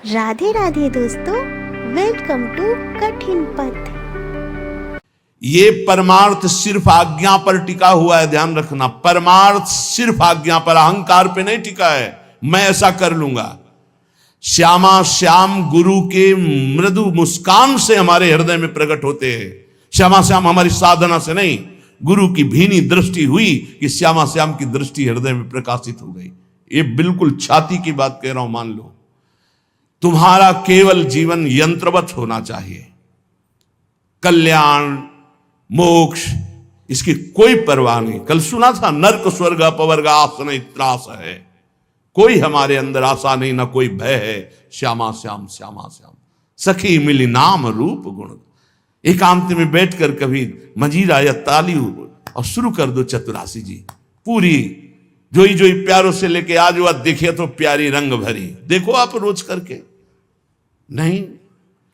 राधे राधे दोस्तों, welcome to कठिन पथ। ये परमार्थ सिर्फ आज्ञा पर टिका हुआ है, ध्यान रखना। परमार्थ सिर्फ आज्ञा पर, अहंकार पे नहीं टिका है मैं ऐसा कर लूंगा। श्यामा श्याम गुरु के मृदु मुस्कान से हमारे हृदय में प्रकट होते हैं। श्यामा श्याम हमारी साधना से नहीं, गुरु की भीनी दृष्टि हुई कि श्यामा श्याम की दृष्टि हृदय में प्रकाशित हो गई। ये बिल्कुल छाती की बात कह रहा हूं, मान लो। तुम्हारा केवल जीवन यंत्रवत होना चाहिए। कल्याण मोक्ष इसकी कोई परवाह नहीं। कल सुना था, नर्क स्वर्ग अपवर्ग आस नहीं त्रास है। कोई हमारे अंदर आशा नहीं, ना कोई भय है। श्यामा श्याम श्यामा श्याम सखी मिली नाम रूप गुण। एकांत में बैठकर कभी मंजीरा या ताली और शुरू कर दो चतुरासी जी पूरी, जोई जोई प्यारों से लेके आज वह देखे तो प्यारी रंग भरी। देखो आप रोज करके। नहीं,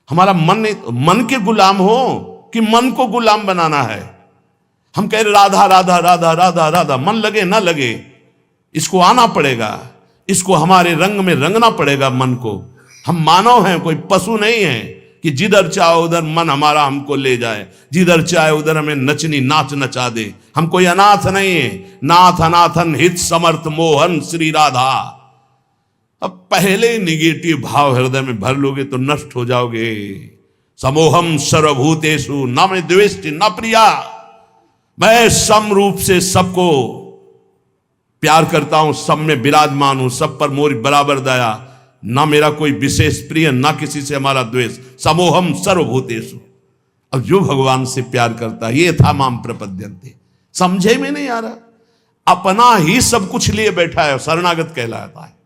हमारा मन के गुलाम हो कि मन को गुलाम बनाना है। हम कह रहे राधा राधा राधा राधा राधा, मन लगे ना लगे इसको आना पड़ेगा, इसको हमारे रंग में रंगना पड़ेगा मन को। हम मानव हैं, कोई पशु नहीं है कि जिधर चाहे उधर मन हमारा हमको ले जाए, जिधर चाहे उधर हमें नचनी नाच नचा दे। हम कोई अनाथ नहीं है। नाथ अनाथन हित समर्थ मोहन श्री राधा। अब पहले निगेटिव भाव हृदय में भर लोगे तो नष्ट हो जाओगे। समोहम सर्वभूतेषु न मैं द्वेष्टि न प्रिया। मैं सम रूप से सबको प्यार करता हूं, सब में विराजमान हूं, सब पर मोरी बराबर दया। ना मेरा कोई विशेष प्रिय, ना किसी से हमारा द्वेष। समोहम सर्वभूतेषु। अब जो भगवान से प्यार करता है, ये था माम प्रपद्यन्ते। समझे में नहीं आ रहा, अपना ही सब कुछ लिए बैठा है, शरणागत कहलाता है।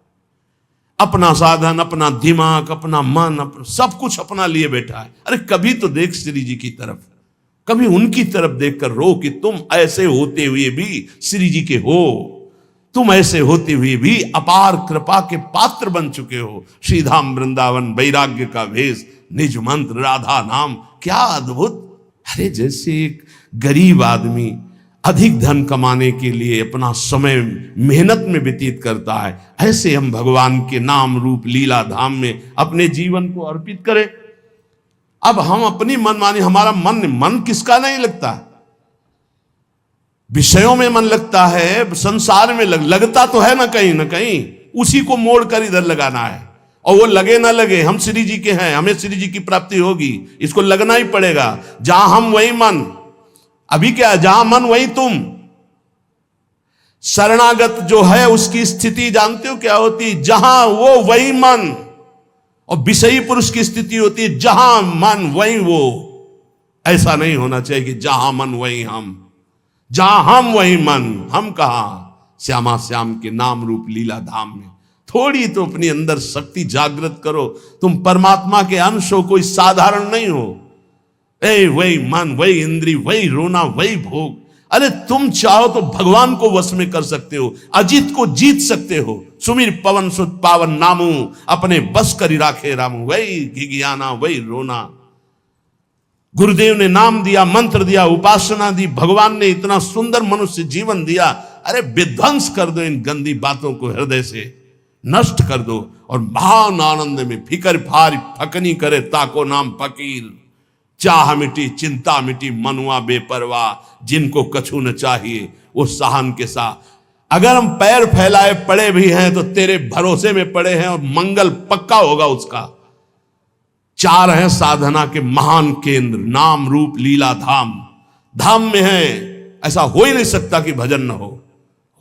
अपना साधन, अपना दिमाग, अपना मन, अपना सब कुछ अपना लिए बैठा है। अरे कभी तो देख श्री जी की तरफ, कभी उनकी तरफ देखकर रो कि तुम ऐसे होते हुए भी श्री जी के हो, तुम ऐसे होते हुए भी अपार कृपा के पात्र बन चुके हो। श्रीधाम वृंदावन वैराग्य का भेष, निज मंत्र राधा नाम, क्या अद्भुत। अरे जैसे एक गरीब आदमी अधिक धन कमाने के लिए अपना समय मेहनत में व्यतीत करता है, ऐसे हम भगवान के नाम रूप लीला धाम में अपने जीवन को अर्पित करें। अब हम अपनी मनमानी, हमारा मन किसका नहीं लगता, विषयों में मन लगता है, संसार में लगता तो है ना कहीं, उसी को मोड़ कर इधर लगाना है। और वो लगे ना लगे, हम श्री जी के हैं, हमें श्री जी की प्राप्ति होगी, इसको लगना ही पड़ेगा। जहां हम वही मन। अभी क्या है, जहां मन वही तुम। शरणागत जो है उसकी स्थिति जानते हो क्या होती, जहां वो वही मन। और विषयी पुरुष की स्थिति होती है जहां मन वही वो। ऐसा नहीं होना चाहिए कि जहां मन वही हम, जहां हम वही मन। हम कहां, श्यामा श्याम के नाम रूप लीला धाम में। थोड़ी तो अपनी अंदर शक्ति जागृत करो। तुम परमात्मा के अंश हो, कोई साधारण नहीं हो। वही मन, वही इंद्री, वही रोना, वही भोग। अरे तुम चाहो तो भगवान को वश में कर सकते हो, अजीत को जीत सकते हो। सुमिर पवन सुत पावन नामू, अपने बस करी राखे रामू। वही घिघियाना, वही रोना। गुरुदेव ने नाम दिया, मंत्र दिया, उपासना दी, भगवान ने इतना सुंदर मनुष्य जीवन दिया। अरे विध्वंस कर दो इन गंदी बातों को, हृदय से नष्ट कर दो। और महान आनंद में फिकर फार फकनी करे ताको नाम फकीर। चाह मिटी चिंता मिटी मनुआ बेपरवाह। जिनको कछु न चाहिए वो सहन के साथ। अगर हम पैर फैलाए पड़े भी हैं तो तेरे भरोसे में पड़े हैं, और मंगल पक्का होगा उसका। चार हैं साधना के महान केंद्र, नाम रूप लीला धाम। धाम में है, ऐसा हो ही नहीं सकता कि भजन न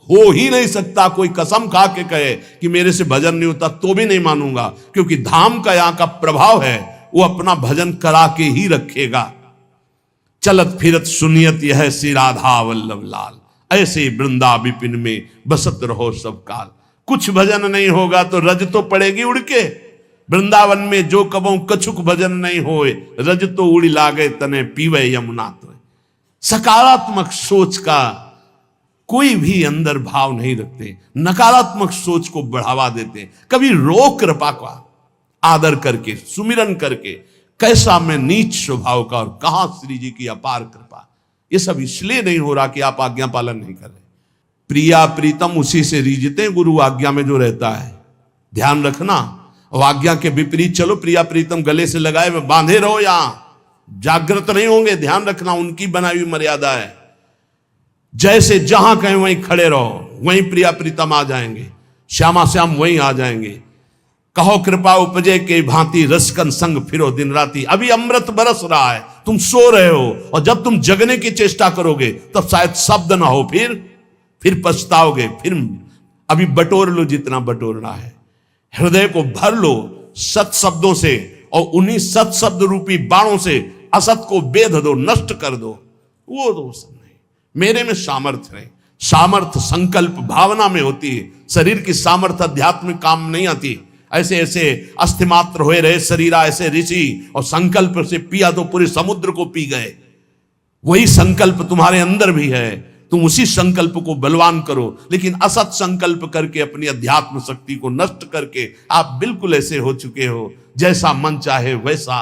हो ही नहीं सकता। कोई कसम खा के कहे कि मेरे से भजन नहीं होता तो भी नहीं मानूंगा, क्योंकि धाम का यहां का प्रभाव है, वो अपना भजन करा के ही रखेगा। चलत फिरत सुनियत यह श्री राधा वल्लभ लाल। ऐसे वृंदा विपिन में बसत रहो सब काल। कुछ भजन नहीं होगा तो रज तो पड़ेगी उड़ के। वृंदावन में जो कबों कछुक भजन नहीं होए, रज तो उड़ी लागे तने पीवे यमुना तो। सकारात्मक सोच का कोई भी अंदर भाव नहीं रखते, नकारात्मक सोच को बढ़ावा देते। कभी रोक कृपा का आदर करके, सुमिरन करके, कैसा मैं नीच स्वभाव का और कहां श्री जी की अपार कृपा। ये सब इसलिए नहीं हो रहा कि आप आज्ञा पालन नहीं कर रहे। प्रिया प्रीतम उसी से रीझते, गुरु आज्ञा में जो रहता है, ध्यान रखना। और आज्ञा के विपरीत चलो, प्रिया प्रीतम गले से लगाए हुए बांधे रहो, यहां जागृत नहीं होंगे। ध्यान रखना, उनकी बनाई हुई मर्यादा है। जैसे जहां कहें वहीं खड़े रहो, वहीं प्रिया प्रीतम आ जाएंगे, श्यामा श्याम वहीं आ जाएंगे। कहो कृपा उपजे के भांति रसकन संग फिरो दिन राती। अभी अमृत बरस रहा है, तुम सो रहे हो, और जब तुम जगने की चेष्टा करोगे तब शायद शब्द ना हो, फिर पछताओगे। फिर अभी बटोर लो जितना बटोरना है, हृदय को भर लो सत शब्दों से, और उन्हीं सत शब्द रूपी बाणों से असत को बेध दो, नष्ट कर दो। वो दोष नहीं, मेरे में सामर्थ्य नहीं। सामर्थ्य संकल्प भावना में होती है। शरीर की सामर्थ्य आध्यात्मिक काम नहीं आती। ऐसे ऐसे अस्थिमात्र हुए रहे शरीरा ऐसे ऋषि, और संकल्प से पिया तो पूरे समुद्र को पी गए। वही संकल्प तुम्हारे अंदर भी है, तुम उसी संकल्प को बलवान करो। लेकिन असत संकल्प करके अपनी अध्यात्म शक्ति को नष्ट करके आप बिल्कुल ऐसे हो चुके हो, जैसा मन चाहे वैसा।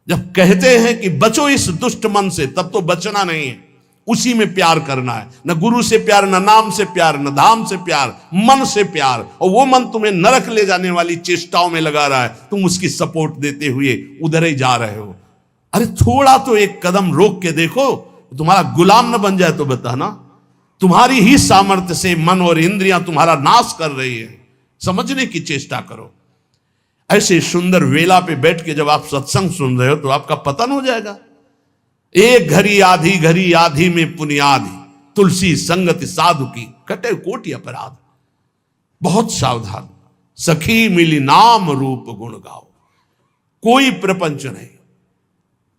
जब कहते हैं कि बचो इस दुष्ट मन से, तब तो बचना नहीं है, उसी में प्यार करना है। न गुरु से प्यार, न नाम से प्यार, न धाम से प्यार, मन से प्यार। और वो मन तुम्हें नरक ले जाने वाली चेष्टाओं में लगा रहा है, तुम उसकी सपोर्ट देते हुए उधर ही जा रहे हो। अरे थोड़ा तो एक कदम रोक के देखो, तुम्हारा गुलाम न बन जाए तो बताना। तुम्हारी ही सामर्थ्य से मन और इंद्रियां तुम्हारा नाश कर रही है, समझने की चेष्टा करो। ऐसे सुंदर वेला पे बैठ के जब आप सत्संग सुन रहे हो तो आपका पतन हो जाएगा। एक घड़ी आधी में पुनियादि, तुलसी संगति साधु की कटे कोटि अपराध। बहुत सावधान, सखी मिली नाम रूप गुण गाओ। कोई प्रपंच नहीं,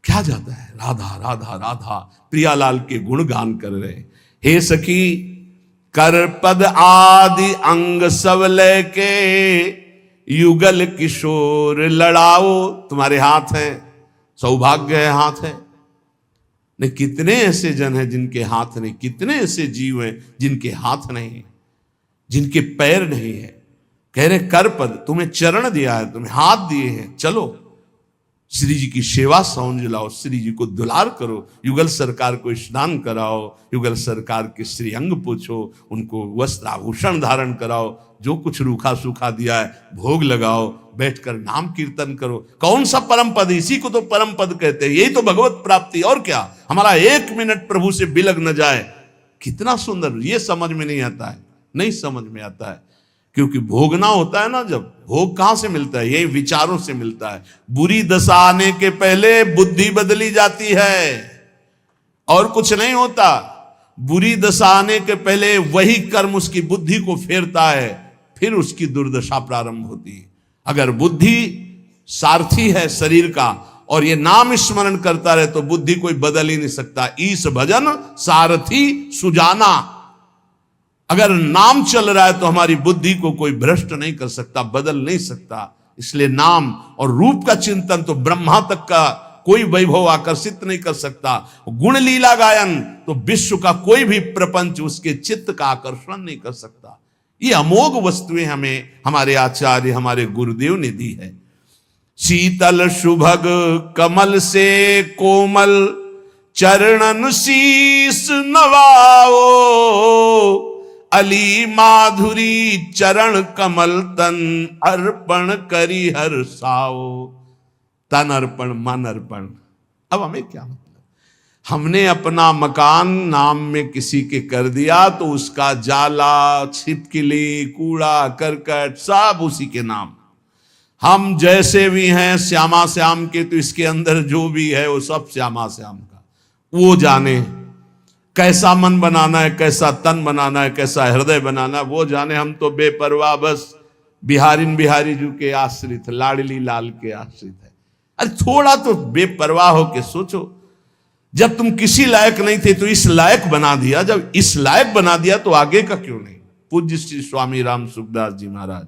क्या जाता है, राधा राधा राधा, प्रियालाल के गुणगान कर रहे। हे सखी कर पद आदि अंग सबले के, युगल किशोर लड़ाओ। तुम्हारे हाथ है, सौभाग्य है हाथ है। नहीं, कितने ऐसे जन हैं जिनके हाथ नहीं, कितने ऐसे जीव हैं जिनके हाथ नहीं है, जिनके पैर नहीं है। कह रहे कर पद, तुम्हें चरण दिया है, तुम्हें हाथ दिए हैं, चलो श्री जी की सेवा समझ लाओ, श्री जी को दुलार करो। युगल सरकार को स्नान कराओ, युगल सरकार के श्री अंग पूछो, उनको वस्त्र आभूषण धारण कराओ, जो कुछ रूखा सूखा दिया है भोग लगाओ, बैठकर नाम कीर्तन करो। कौन सा परम पद, इसी को तो परम पद कहते हैं। यही तो भगवत प्राप्ति, और क्या। हमारा एक मिनट प्रभु से बिलग न जाए, कितना सुंदर। ये समझ में नहीं आता है, नहीं समझ में आता है, क्योंकि भोगना होता है ना। जब भोग कहां से मिलता है, यही विचारों से मिलता है। बुरी दशा आने के पहले बुद्धि बदली जाती है, और कुछ नहीं होता। बुरी दशा आने के पहले वही कर्म उसकी बुद्धि को फेरता है, फिर उसकी दुर्दशा प्रारंभ होती है। अगर बुद्धि सारथी है शरीर का, और ये नाम स्मरण करता रहे, तो बुद्धि कोई बदल ही नहीं सकता। ईश भजन सारथी सुजाना। अगर नाम चल रहा है तो हमारी बुद्धि को कोई भ्रष्ट नहीं कर सकता, बदल नहीं सकता। इसलिए नाम और रूप का चिंतन तो ब्रह्मा तक का कोई वैभव आकर्षित नहीं कर सकता। गुण लीला गायन तो विश्व का कोई भी प्रपंच उसके चित्त का आकर्षण नहीं कर सकता। ये अमोघ वस्तुएं हमें हमारे आचार्य, हमारे गुरुदेव ने दी है। शीतल सुभग कमल से कोमल, चरणन शीस नवाओ। अली माधुरी चरण कमल, तन अर्पण करी हर्षाओ। तन अर्पण, मन अर्पण। अब हमें क्या मतलब, हमने अपना मकान नाम में किसी के कर दिया, तो उसका जाला, छिपकली, कूड़ा करकट सब उसी के नाम। हम जैसे भी हैं श्यामा श्याम के, तो इसके अंदर जो भी है वो सब श्यामा श्याम का। वो जाने कैसा मन बनाना है, कैसा तन बनाना है, कैसा हृदय बनाना है, वो जाने। हम तो बेपरवाह बस बिहारी जी के आश्रित, लाडली लाल के आश्रित है। अरे थोड़ा तो बेपरवाह होके सोचो, जब तुम किसी लायक नहीं थे तो इस लायक बना दिया, जब इस लायक बना दिया तो आगे का क्यों नहीं। पूज्य श्री स्वामी राम सुखदास जी महाराज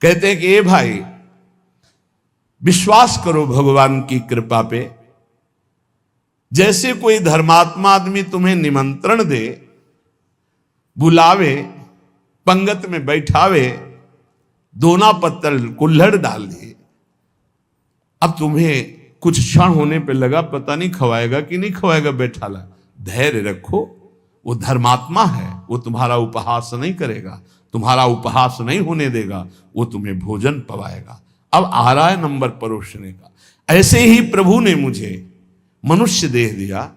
कहते हैं कि ए भाई, विश्वास करो भगवान की कृपा पे। जैसे कोई धर्मात्मा आदमी तुम्हें निमंत्रण दे, बुलावे, पंगत में बैठावे, दोना पत्तल कुल्हड़ डाल दे। अब तुम्हें कुछ क्षण होने पे लगा पता नहीं खवाएगा कि नहीं खवाएगा, बैठा ला, धैर्य रखो। वो धर्मात्मा है, वो तुम्हारा उपहास नहीं करेगा, तुम्हारा उपहास नहीं होने देगा, वो तुम्हें भोजन पवाएगा। अब आ रहा है नंबर परोसने का। ऐसे ही प्रभु ने मुझे मनुष्य देह दिया,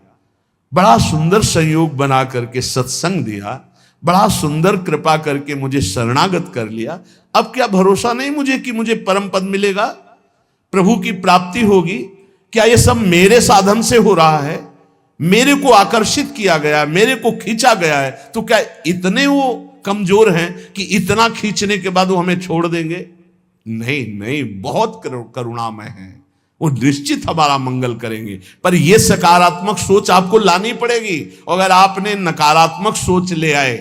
बड़ा सुंदर संयोग बना करके सत्संग दिया, बड़ा सुंदर कृपा करके मुझे शरणागत कर लिया। अब क्या भरोसा नहीं मुझे कि मुझे परम पद मिलेगा, प्रभु की प्राप्ति होगी? क्या ये सब मेरे साधन से हो रहा है? मेरे को आकर्षित किया गया, मेरे को खींचा गया है, तो क्या इतने वो कमजोर हैं कि इतना खींचने के बाद वो हमें छोड़ देंगे? नहीं नहीं, बहुत करुणामय है, वो निश्चित हमारा मंगल करेंगे। पर यह सकारात्मक सोच आपको लानी पड़ेगी। अगर आपने नकारात्मक सोच ले आए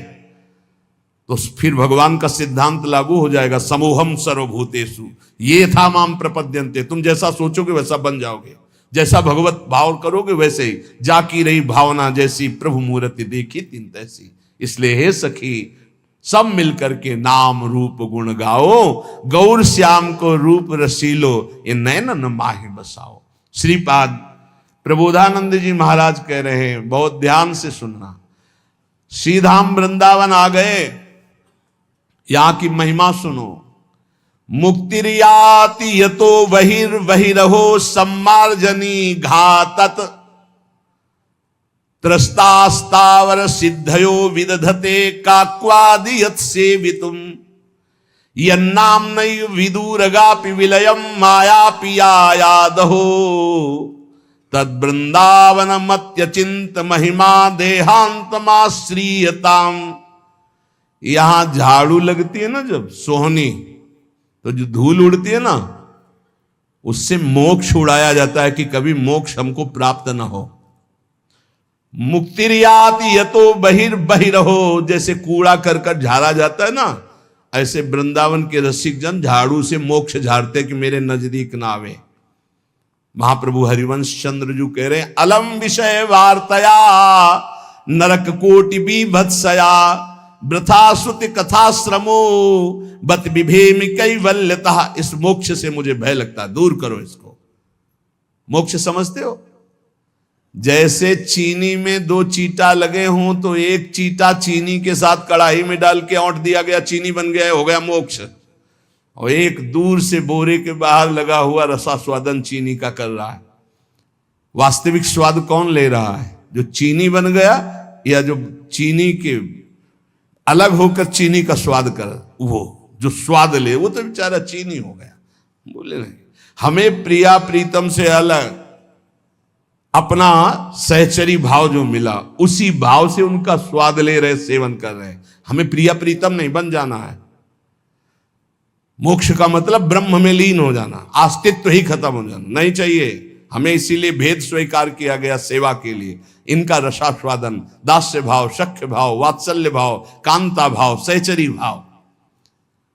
तो फिर भगवान का सिद्धांत लागू हो जाएगा, समूहम सर्वभूतेषु ये था माम प्रपद्यन्ते। तुम जैसा सोचोगे वैसा बन जाओगे, जैसा भगवत भाव करोगे वैसे ही। जाकी रही भावना जैसी, प्रभु मूर्ति देखी तिन तैसी। इसलिए हे सखी, सब मिलकर के नाम रूप गुण गाओ, गौर श्याम को रूप रसीलो, ये नैनन माहि बसाओ। श्रीपाद प्रबोधानंद जी महाराज कह रहे हैं, बहुत ध्यान से सुनना। श्रीधाम वृंदावन आ गए, यहां की महिमा सुनो। मुक्तिर्याति यतो बहिर्बहिरहो सम्मार्जनी घातत, त्रस्तास्तावर सिद्धयो विदधते काक्वादियत सेवितुम, यन्नाम्नैव विदुरगापि विलयम मायापि यादहो, तद्वृंदावनमत्यचिंत महिमा देहांतमाश्रीयताम। यहां झाड़ू लगती है ना जब सोहनी, तो जो धूल उड़ती है ना, उससे मोक्ष उड़ाया जाता है कि कभी मोक्ष हमको प्राप्त ना हो। मुक्तिर्याति यतो बहिर्बहिरहो, जैसे कूड़ा करकट झाड़ा जाता है ना, ऐसे वृंदावन के रसिक जन झाड़ू से मोक्ष झाड़ते कि मेरे नजदीक ना आवे। महाप्रभु हरिवंश चंद्र जी कह रहे, अलम विषय वार्तया नरक कोटि बीभत्सया, वृथा श्रुति कथा श्रमो बत विभेमि कैवल्यतः। इस मोक्ष से मुझे भय लगता है, दूर करो इसको। मोक्ष समझते हो? जैसे चीनी में दो चीटा लगे हों तो एक चीटा चीनी के साथ कढ़ाई में डाल के औंट दिया गया, चीनी बन गया, हो गया मोक्ष। और एक दूर से बोरे के बाहर लगा हुआ रसास्वादन चीनी का कर रहा है। वास्तविक स्वाद कौन ले रहा है? जो चीनी बन गया या जो चीनी के अलग होकर चीनी का स्वाद कर, वो जो स्वाद ले वो तो बेचारा चीनी हो गया। बोले नहीं, हमें प्रिया प्रीतम से अलग अपना सहचरी भाव जो मिला, उसी भाव से उनका स्वाद ले रहे, सेवन कर रहे। हमें प्रिया प्रीतम नहीं बन जाना है। मोक्ष का मतलब ब्रह्म में लीन हो जाना, अस्तित्व ही खत्म हो जाना नहीं चाहिए हमें। इसीलिए भेद स्वीकार किया गया सेवा के लिए। इनका रसास्वादन, दास्य भाव, सख्य भाव, वात्सल्य भाव, कांता भाव, सहचरी भाव।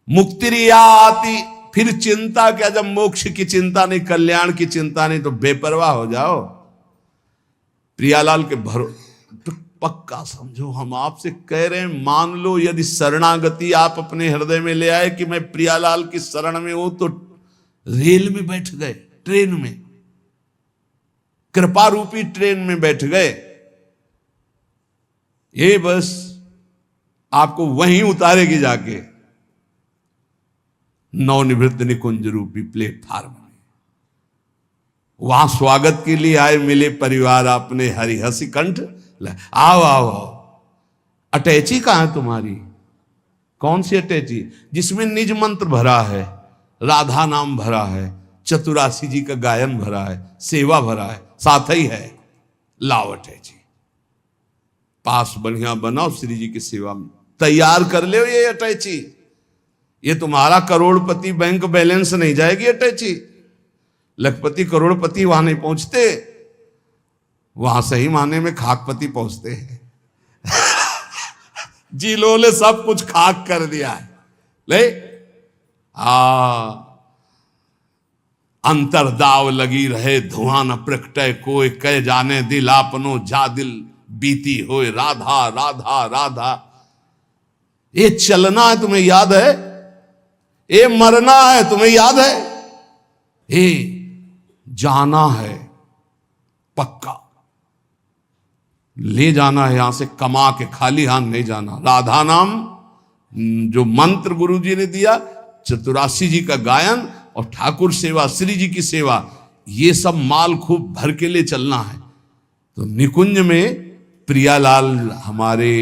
मुक्तिर्याति, फिर चिंता क्या? जब मोक्ष की चिंता नहीं, कल्याण की चिंता नहीं, तो बेपरवाह हो जाओ। प्रियालाल के तो पक्का समझो, हम आपसे कह रहे हैं, मान लो यदि शरणागति आप अपने हृदय में ले आए कि मैं प्रियालाल की शरण में हूं, तो रेल में बैठ गए, ट्रेन में, कृपा रूपी ट्रेन में बैठ गए। ये बस आपको वहीं उतारेगी जाके नवनिवृत्त निकुंज रूपी प्लेटफार्म में। वहां स्वागत के लिए आए, मिले परिवार अपने, हरि हसी कंठ, आओ आओ आओ। अटैची कहां है तुम्हारी? कौन सी अटैची? जिसमें निज मंत्र भरा है, राधा नाम भरा है, चतुरासी जी का गायन भरा है, सेवा भरा है, साथ ही है। लाओ अटैची, पास बढ़िया बनाओ, श्री जी की सेवा में तैयार कर ले। ये अटैची, ये तुम्हारा करोड़पति बैंक बैलेंस नहीं जाएगी अटैची। लखपति करोड़पति वहां नहीं पहुंचते, वहां सही माने में खाकपति पहुंचते हैं। जिलों ने सब कुछ खाक कर दिया है। ले अंतरदाव लगी रहे, धुआं न प्रकटे कोई, कह जाने दिल आपनो जा दिल बीती होए, राधा राधा राधा। ये चलना है तुम्हें याद है? ये मरना है तुम्हें याद है? ये जाना है पक्का, ले जाना है यहां से, कमा के खाली हाथ नहीं जाना। राधा नाम जो मंत्र गुरु जी ने दिया, चतुराशी जी का गायन और ठाकुर सेवा, श्री जी की सेवा, ये सब माल खूब भर के लिए चलना है। तो निकुंज में प्रियालाल हमारे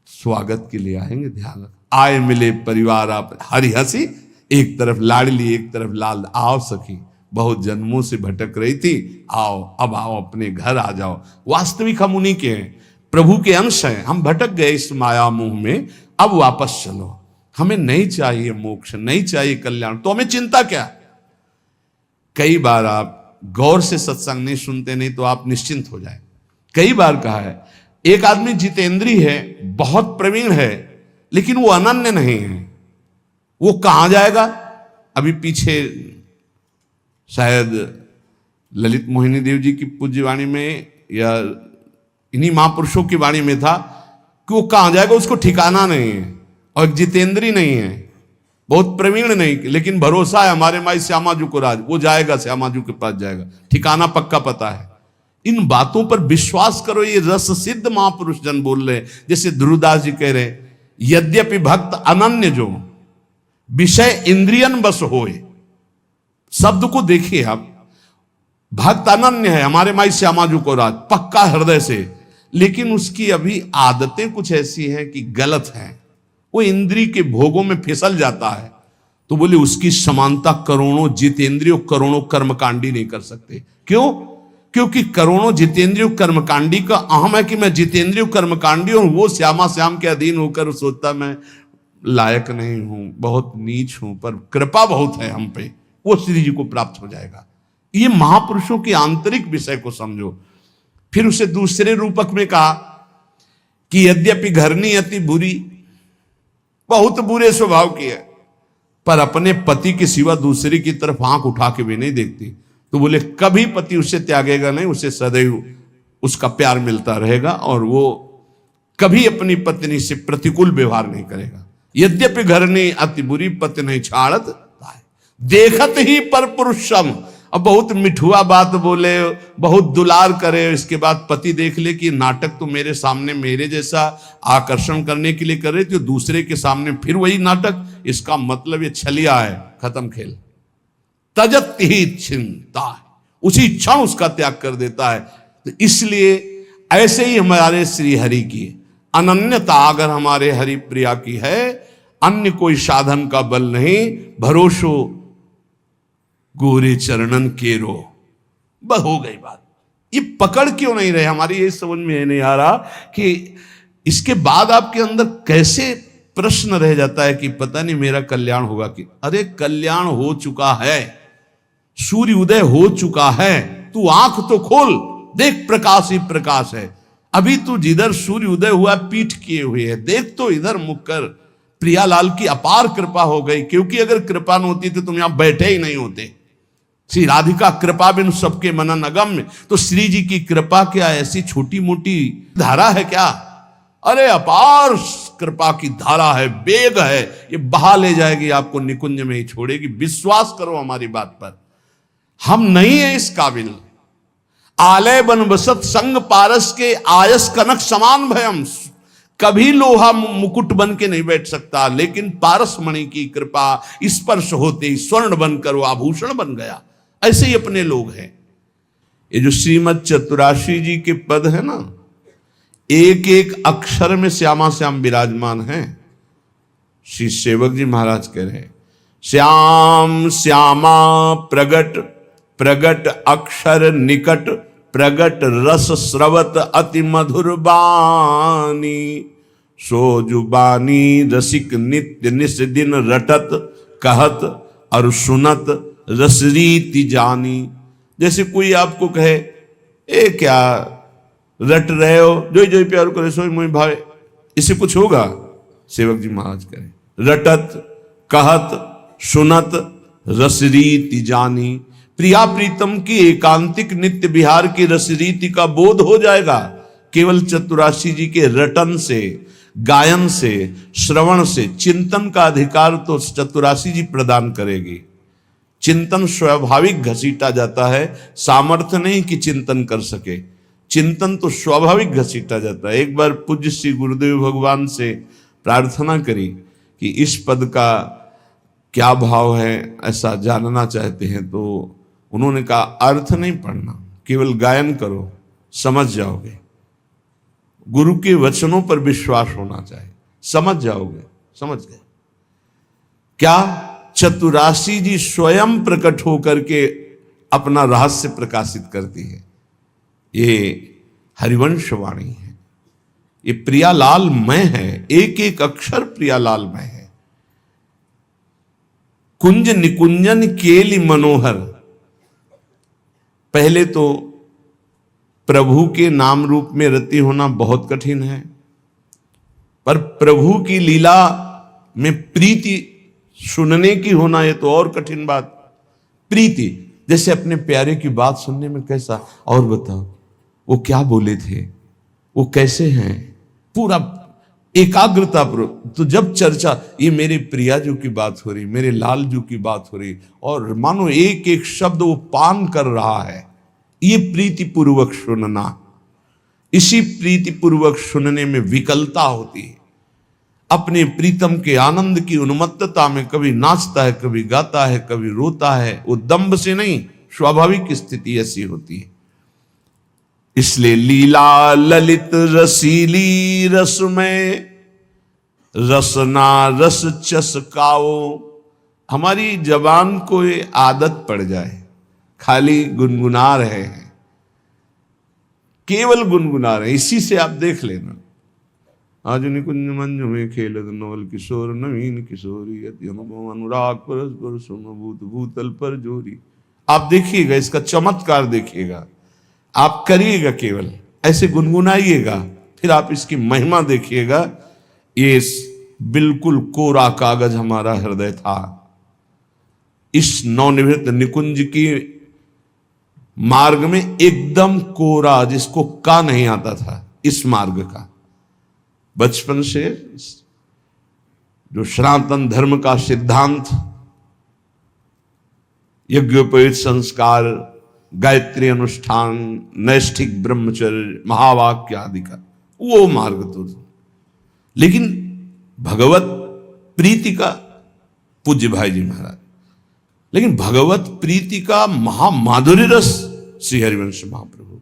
स्वागत के लिए आएंगे। ध्यान रख, आए मिले परिवार आप हरी हंसी, एक तरफ लाडली एक तरफ लाल, आओ सखी बहुत जन्मों से भटक रही थी, आओ अब आओ अपने घर आ जाओ। वास्तविक हम उन्हीं के हैं, प्रभु के अंश हैं। हम भटक गए इस माया मोह में, अब वापस चलो। हमें नहीं चाहिए मोक्ष, नहीं चाहिए कल्याण, तो हमें चिंता क्या। कई बार आप गौर से सत्संग नहीं सुनते, नहीं तो आप निश्चिंत हो जाए। कई बार कहा है, एक आदमी जितेंद्रीय है, बहुत प्रवीण है, लेकिन वो अनन्य नहीं है, वो कहां जाएगा। अभी पीछे शायद ललित मोहिनी देव जी की पूज्य वाणी में या इन्हीं महापुरुषों की वाणी में था कि वो कहां जाएगा, उसको ठिकाना नहीं है, और जितेंद्रीय नहीं है, बहुत प्रवीण नहीं, लेकिन भरोसा है हमारे माई श्यामाजू को राज, वो जाएगा, श्यामाजू के पास जाएगा, ठिकाना पक्का पता है। इन बातों पर विश्वास करो, ये रस सिद्ध महापुरुष जन बोल रहे हैं। जैसे ध्रुवदास जी कह रहे, यद्यपि भक्त अनन्य जो विषय इंद्रियन बस होए, शब्द को देखिए आप, भक्त अनन्य है हमारे माई श्यामाजू को राज, पक्का हृदय से, लेकिन उसकी अभी आदतें कुछ ऐसी हैं कि गलत हैं, वो इंद्रिय के भोगों में फिसल जाता है। तो बोले उसकी समानता करोड़ों जितेंद्रियों करोड़ों कर्मकांडी नहीं कर सकते। क्यों? क्योंकि करोड़ों जितेंद्रियों कर्मकांडी का अहम है कि मैं जितेंद्रियों कर्मकांडी हूं, वो श्यामा श्याम के अधीन होकर सोचता मैं लायक नहीं हूं, बहुत नीच हूं, पर कृपा बहुत है हम पे, वो श्री जी को प्राप्त हो जाएगा। ये महापुरुषों के आंतरिक विषय को समझो। फिर उसे दूसरे रूपक में कहा कि यद्यपि घरनी अति बुरी, बहुत बुरे स्वभाव की है, पर अपने पति के सिवा दूसरे की तरफ आंख उठा के भी नहीं देखती। तो बोले कभी पति उसे त्यागेगा नहीं, उसे सदैव उसका प्यार मिलता रहेगा और वो कभी अपनी पत्नी से प्रतिकूल व्यवहार नहीं करेगा। यद्यपि घरनी अति बुरी, पति नहीं छाड़त देखत ही पर पुरुषम। अब बहुत मिठुआ बात बोले, बहुत दुलार करे, इसके बाद पति देख ले कि नाटक तो मेरे सामने मेरे जैसा आकर्षण करने के लिए कर रहे थे, दूसरे के सामने फिर वही नाटक, इसका मतलब ये छलिया है, खत्म खेल। तजत ही चिंता, उसी क्षण उसका त्याग कर देता है। तो इसलिए ऐसे ही हमारे श्री हरि की अनन्यता अगर हमारे हरि प्रिया की है, अन्य कोई साधन का बल नहीं, भरोसो गोरे चरणन केरो, बस हो गई बात। ये पकड़ क्यों नहीं रहे, हमारी ये समझ में नहीं आ रहा कि इसके बाद आपके अंदर कैसे प्रश्न रह जाता है कि पता नहीं मेरा कल्याण होगा कि, अरे कल्याण हो चुका है, सूर्य उदय हो चुका है, तू आंख तो खोल, देख प्रकाश ही प्रकाश है। अभी तू जिधर सूर्य उदय हुआ पीठ किए हुए है, देख तो इधर मुख कर। प्रियालाल की अपार कृपा हो गई, क्योंकि अगर कृपा न होती तो तुम यहां बैठे ही नहीं होते। श्री राधिका कृपा बिन सबके मनन अगम्य, तो श्री जी की कृपा क्या ऐसी छोटी मोटी धारा है क्या? अरे अपार कृपा की धारा है, वेग है, ये बहा ले जाएगी आपको, निकुंज में ही छोड़ेगी। विश्वास करो हमारी बात पर, हम नहीं है इस काबिल। आलय बन बसत संग पारस के आयस कनक समान भयम, कभी लोहा मुकुट बन के नहीं बैठ सकता, लेकिन पारस मणि की कृपा स्पर्श होते ही स्वर्ण बनकर वो आभूषण बन गया। ऐसे ही अपने लोग हैं। ये जो श्रीमद चतुराशी जी के पद है ना, एक एक अक्षर में श्यामा श्याम विराजमान हैं। श्री सेवक जी महाराज कह रहे हैं, श्याम श्यामा प्रगट प्रगट अक्षर निकट, प्रगट रस स्रवत अति मधुर बानी, सो जुबानी रसिक नित्य निस दिन रटत कहत और सुनत रसरीति जानी। जैसे कोई आपको कहे, ए क्या रट रहे हो, जो जो प्यार करे सोई मोहि भावे, इससे कुछ होगा? सेवक जी महाराज कहे, रटत कहत सुनत रसरीति जानी, प्रिया प्रीतम की एकांतिक नित्य विहार की रसरीति का बोध हो जाएगा केवल चतुराशी जी के रटन से, गायन से, श्रवण से। चिंतन का अधिकार तो चतुराशी जी प्रदान करेगी। चिंतन स्वाभाविक घसीटा जाता है, सामर्थ्य नहीं कि चिंतन कर सके, चिंतन तो स्वाभाविक घसीटा जाता है। एक बार पूज्य श्री गुरुदेव भगवान से प्रार्थना करी कि इस पद का क्या भाव है, ऐसा जानना चाहते हैं। तो उन्होंने कहा अर्थ नहीं पढ़ना, केवल गायन करो, समझ जाओगे। गुरु के वचनों पर विश्वास होना चाहिए, समझ जाओगे। समझ गए क्या? चतुरासी जी स्वयं प्रकट होकर के अपना रहस्य प्रकाशित करती है। ये हरिवंश वाणी है, ये प्रियालाल मय है, एक एक अक्षर प्रियालाल मय है। कुंज निकुंजन केलि मनोहर। पहले तो प्रभु के नाम रूप में रति होना बहुत कठिन है, पर प्रभु की लीला में प्रीति सुनने की होना ये तो और कठिन बात। प्रीति, जैसे अपने प्यारे की बात सुनने में कैसा, और बताओ वो क्या बोले थे, वो कैसे हैं, पूरा एकाग्रता पर। तो जब चर्चा, ये मेरे प्रिया जी की बात हो रही, मेरे लाल जी की बात हो रही, और मानो एक एक शब्द वो पान कर रहा है, ये प्रीति पूर्वक सुनना। इसी प्रीति पूर्वक सुनने में विकलता होती है। अपने प्रीतम के आनंद की उन्मत्तता में कभी नाचता है, कभी गाता है, कभी रोता है। वो दंभ से नहीं, स्वाभाविक स्थिति ऐसी होती है। इसलिए लीला ललित रसीली रसमय, रसना रस चसकाओ। हमारी जबान को ये आदत पड़ जाए, खाली गुनगुना रहे हैं, केवल गुनगुना रहे हैं। इसी से आप देख लेना, आज निकुंज मंज में खेलत नवल किशोर, नवीन किशोरी अति अनुपम अनुराग परस्पर सुमभूत भूतल पर जोरी। आप देखिएगा, इसका चमत्कार देखिएगा, आप करिएगा, केवल ऐसे गुनगुनाइएगा, फिर आप इसकी महिमा देखिएगा। ये बिल्कुल कोरा कागज हमारा हृदय था। इस नवनिवृत्त निकुंज की मार्ग में एकदम कोरा, जिसको का नहीं आता था, इस मार्ग का बचपन से जो सनातन धर्म का सिद्धांत, यज्ञोपवीत संस्कार, गायत्री अनुष्ठान, नैष्ठिक ब्रह्मचर्य, महावाक्य आदि का वो मार्ग तो था। लेकिन भगवत प्रीति का, पूज्य भाई जी महाराज, लेकिन भगवत प्रीति का महामाधुर्य रस श्री हरिवंश महाप्रभु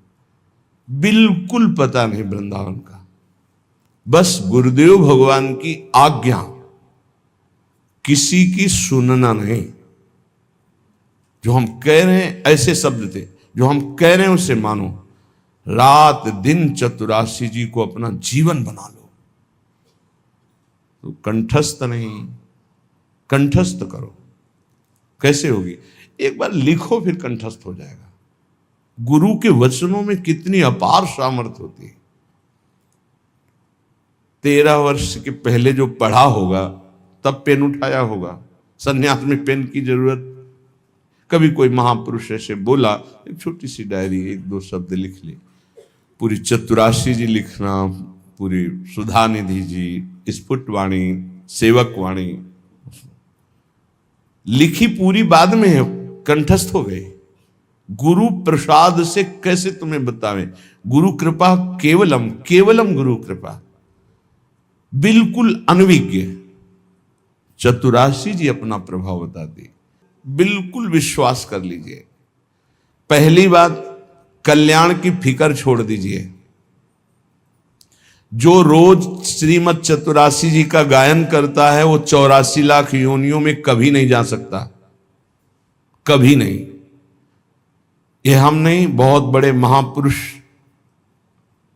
बिल्कुल पता नहीं वृंदावन का। बस गुरुदेव भगवान की आज्ञा, किसी की सुनना नहीं। जो हम कह रहे हैं ऐसे शब्द थे, जो हम कह रहे हैं उसे मानो। रात दिन चतुरासी जी को अपना जीवन बना लो। तो कंठस्थ नहीं, कंठस्थ करो। कैसे होगी? एक बार लिखो, फिर कंठस्थ हो जाएगा। गुरु के वचनों में कितनी अपार सामर्थ्य होती है। 13 वर्ष के पहले जो पढ़ा होगा, तब पेन उठाया होगा। संन्यास में पेन की जरूरत, कभी कोई महापुरुष ऐसे बोला, एक छोटी सी डायरी, 1-2 शब्द लिख ली। पूरी चतुरासी जी लिखना, पूरी सुधानिधि जी, स्फुट वाणी, सेवक वाणी लिखी पूरी बाद में है, कंठस्थ हो गए। गुरु प्रसाद से कैसे तुम्हें बतावें? गुरु कृपा केवलम, केवलम गुरु कृपा, बिल्कुल अनविज्ञ। चतुरासी जी अपना प्रभाव बताती, बिल्कुल विश्वास कर लीजिए। पहली बात, कल्याण की फिक्र छोड़ दीजिए। जो रोज श्रीमद चतुरासी जी का गायन करता है, वो 84 लाख योनियों में कभी नहीं जा सकता, कभी नहीं। ये हम नहीं, बहुत बड़े महापुरुष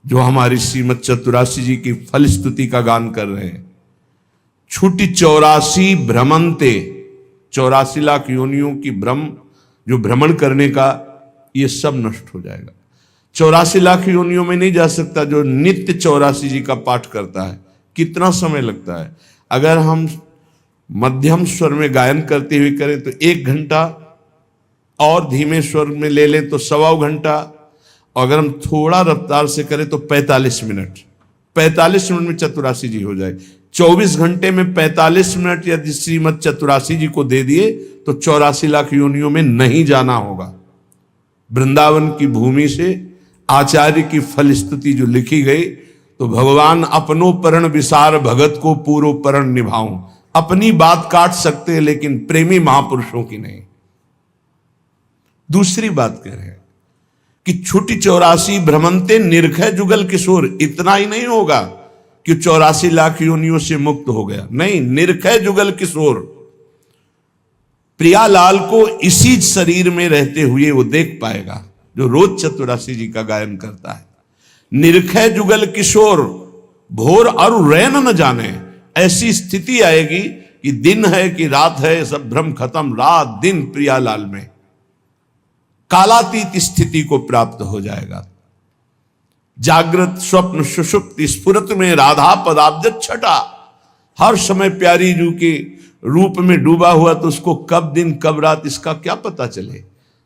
जो हमारी श्रीमद चतुरासी जी की फल स्तुति का गान कर रहे हैं। छुटी 84 भ्रमंते, 84 लाख योनियों की भ्रम, जो भ्रमण करने का, ये सब नष्ट हो जाएगा। 84 लाख योनियों में नहीं जा सकता जो नित्य 84 जी का पाठ करता है। कितना समय लगता है? अगर हम मध्यम स्वर में गायन करते हुए करें तो 1 घंटा, और धीमे स्वर में ले लें तो 1.25 घंटा, और अगर हम थोड़ा रफ्तार से करें तो 45 मिनट। 45 मिनट में चतुरासी जी हो जाए। 24 घंटे में 45 मिनट यदि श्रीमद चतुरासी जी को दे दिए तो 84 लाख योनियों में नहीं जाना होगा। वृंदावन की भूमि से आचार्य की फल स्तुति जो लिखी गई, तो भगवान अपनो परण विसार भगत को पूरो परण निभाऊं। अपनी बात काट सकते हैं लेकिन प्रेमी महापुरुषों की नहीं। दूसरी बात कह रहे हैं कि छुटी 84 भ्रमंते निर्खय जुगल किशोर। इतना ही नहीं होगा कि 84 लाख योनियों से मुक्त हो गया, नहीं, निर्खय जुगल किशोर। प्रियालाल को इसी शरीर में रहते हुए वो देख पाएगा जो रोज चतुरासी जी का गायन करता है। निर्खय जुगल किशोर भोर और रैन न जाने, ऐसी स्थिति आएगी कि दिन है कि रात है, सब भ्रम खत्म, रात दिन प्रियालाल में कालातीत स्थिति को प्राप्त हो जाएगा। जागृत स्वप्न सुषुप्ति स्फुरत में राधा पदाब्ज छटा, हर समय प्यारी जू के रूप में डूबा हुआ, तो उसको कब दिन कब रात इसका क्या पता चले।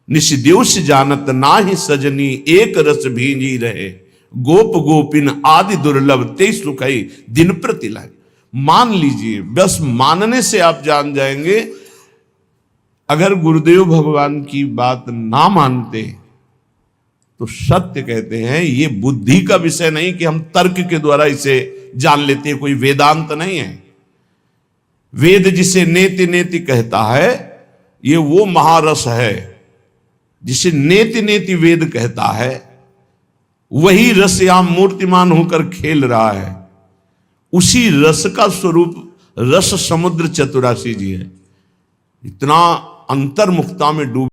निशिद्योष जानत नाही सजनी, एक रस भींजी रहे, गोप गोपिन आदि दुर्लभ ते सुखई दिन प्रतिलाय। मान लीजिए, बस मानने से आप जान जाएंगे। अगर गुरुदेव भगवान की बात ना मानते तो सत्य कहते हैं, ये बुद्धि का विषय नहीं कि हम तर्क के द्वारा इसे जान लेते हैं, कोई वेदांत नहीं है। वेद जिसे नेति नेति कहता है, ये वो महारस है जिसे नेति नेति वेद कहता है। वही रस यहां मूर्तिमान होकर खेल रहा है। उसी रस का स्वरूप रस समुद्र चतुरासी जी है। इतना अंतर्मुखता में डूब